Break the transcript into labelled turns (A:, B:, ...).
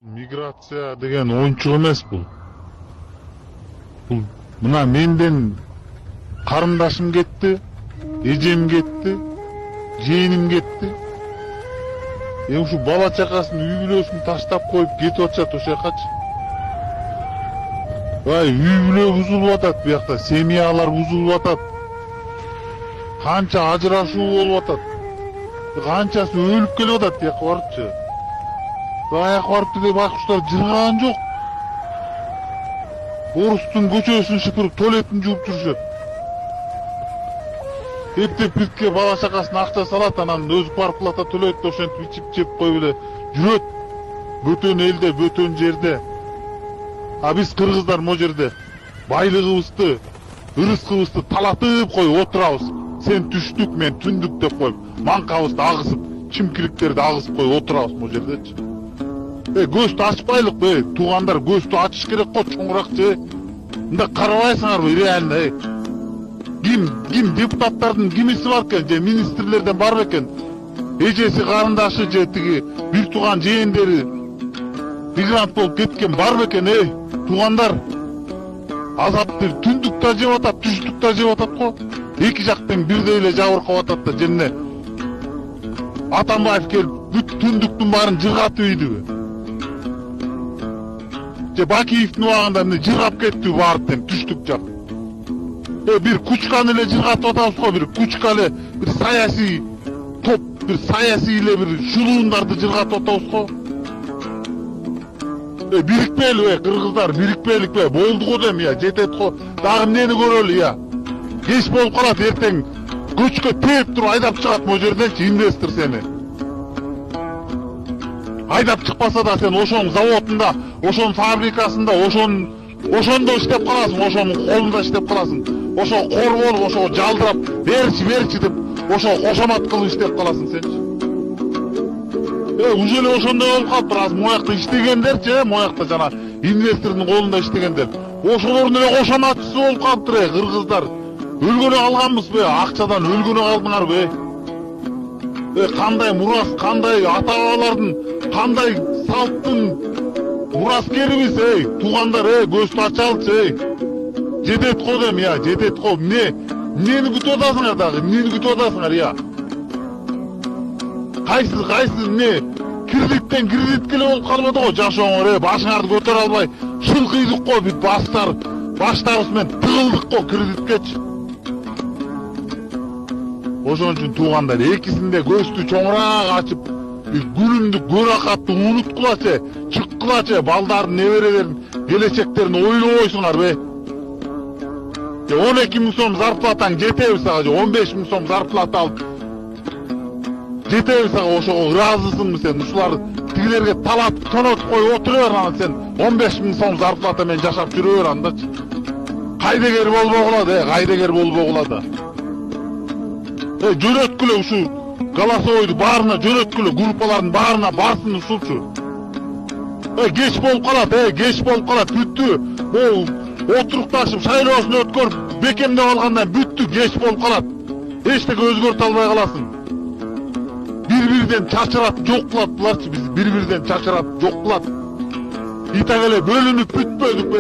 A: Миграция деген оюнчук эмес бул. Мына менден карындашым кетти, эжем кетти, жээним кетти. Ушу бала чакасын, үй бүлөсүн таштап коюп кетип атышат ошол жакачы. Үй бүлө бузулуп атат биякта, семьялар бузулуп атат. Канча ажырашуу болуп атат. Канчасы өлүп келип атат тияка барыпчы. Аяк барыпты деп байкуштар жырган жок. Орустун көчөсүн шыпырып, туалетин жууп жүрүшөт. Эптеп бирке бала чакасына акча салат, анан өзү квартплата төлөйт, ошентип ичип жеп коюп эле жүрөт. Бөтөн элде, бөтөн жерде. А биз кыргыздар могу жерде байлыгыбызды, ырыскыбызды талатып коюп отурабыз. Сен түштүк, мен түндүк деп коюп, манкабызды агызып, чимкиликтерди агызып коюп отурабыз могу жердечи. Көздү ачпайлык, туугандар, көздү ачыш керек го, чоңуракчы. Мындай карабайсыңарбы реально? Ким депутаттардын кимиси бар экен, же министрлерден бар бекен? Эжеси, карындашы же тиги бир тууган жээндери мигрант болуп кеткен бар бекен? Туугандар, азапты түндүк да жеп атат, түштүк да жеп атат го. Эки жактан бирдей эле жабыркап атат да, жемне Атамбаев келип бүт түндүктүн баарын жыргатып ийдиби? Же Бакиевдин убагында эмне жыргап кеттиби баардык түштүк жак? Бир кучканы эле жыргатып атабыз го, бир кучка эле, бир саясий топ, бир саясий эле бир шулуундарды жыргатып атабыз го. Бирикпейли кыргыздар, бирикпейликпи? Болду го дем, жетет го. Дагы эмнени көрөлү? Кеч болуп калат, эртең көчкө тээп туруп айдап чыгат могу жерденчи инвестор сени. Айдап чыкпаса да сен ошонун заводунда, ошонун фабрикасында, ошондо иштеп каласың, ошонун колунда иштеп каласың. Ошого кор болуп, ошого жалдырап, берчи деп, ошого кошомат кылып иштеп каласың сенчи. Уже эле ошондой болуп калыптыр. Азыр моякта иштегендерчи, моякта жана инвестордун колунда иштегендер. Ошолордун эле кошоматчысы болуп калыптыр, кыргыздар. Өлгөнү калганбызбы? Акчадан өлгөнү калдыңарбы? Кандай мурас, кандай ата-бабалардын, кандай салттын мураскерибиз, туугандар, көздү ачалычы, жетет го дем, жетет го. Эмнени күтүп атасыңар дагы, эмнени күтүп атасыңар, Кайсы эмне? Кредит келе болуп калбады го жашооңор, башыңарды көтөрө албай шылкыйдык го, бүт баштарыбыз менен тыгылдык го кредиткечи. Ошон үчүн туугандар, экисинде көздү чоңураак ачып, күнүмдү көракатты унуткулачы, чыккылачы, балдардын, неберелердин келечектерин ойлобойсуңарбы? 12 000 сом зарплатаң жетеби сага, же 15 000 сом зарплата алып жетеби сага? Ошого ыраазысыңбы сен? Ушулар тигилерге талап тонотуп коюп отура бер, анан сен 15 000 сом зарплата менен жашап жүрө бер андачы. Кайдегер болбой калат, кайдегер болбой калат. Жөнөткүлө ушу голосовойду баарына жөнөткүлө, группалардын баарына барсын ушулчу. Кеч болуп калат, бүттү. Бул отурукташып шайлоосун өткөрүп бекемдеп алгандан бүттү, кеч болуп калат. Эчтеке өзгөртө албай каласың. Бири-бириден чачырап жок кылат буларчы, биз бири-бириден чачырап жок кылат. Итак эле бөлүнүп бүтпөдүк,